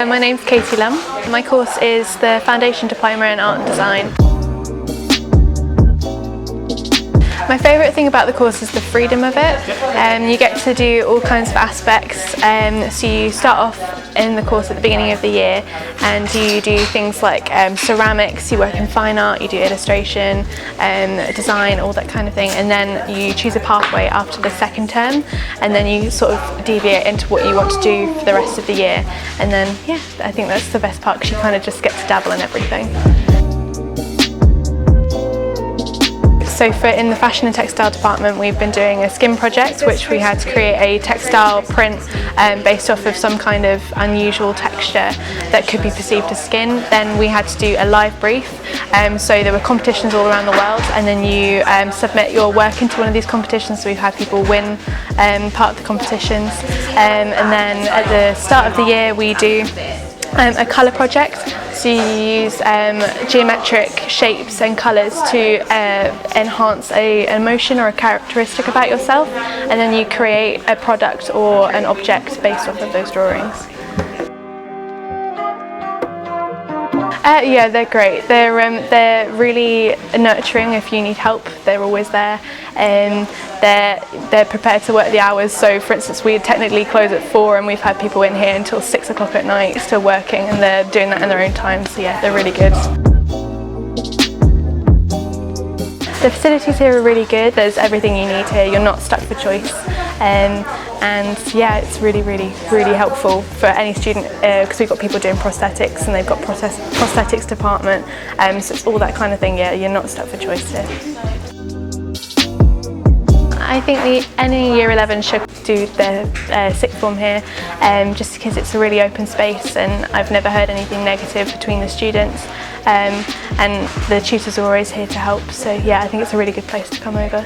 My name's Katie Lumb. My course is the Foundation Diploma in Art and Design. My favourite thing about the course is the freedom of it. You get to do all kinds of aspects. So you start off in the course at the beginning of the year and you do things like ceramics, you work in fine art, you do illustration, design, all that kind of thing, and then you choose a pathway after the second term and then you sort of deviate into what you want to do for the rest of the year. And then, yeah, I think that's the best part because you kind of just get to dabble in everything. So in the fashion and textile department we've been doing a skin project which we had to create a textile print based off of some kind of unusual texture that could be perceived as skin. Then we had to do a live brief, so there were competitions all around the world and then you submit your work into one of these competitions, so we've had people win part of the competitions, and then at the start of the year we do a colour project. So you use geometric shapes and colours to enhance an emotion or a characteristic about yourself, and then you create a product or an object based off of those drawings. Yeah, they're great. They're really nurturing. If you need help, they're always there. They're prepared to work the hours. So, for instance, we technically close at 4, and we've had people in here until 6 o'clock at night, still working, and they're doing that in their own time. So, yeah, they're really good. The facilities here are really good. There's everything you need here. You're not stuck for choice. And yeah, it's really helpful for any student because we've got people doing prosthetics and they've got prosthetics department. So it's all that kind of thing. Yeah, you're not stuck for choice here. I think any Year 11 should do their sixth form here, just because it's a really open space and I've never heard anything negative between the students, and the tutors are always here to help, so yeah, I think it's a really good place to come over.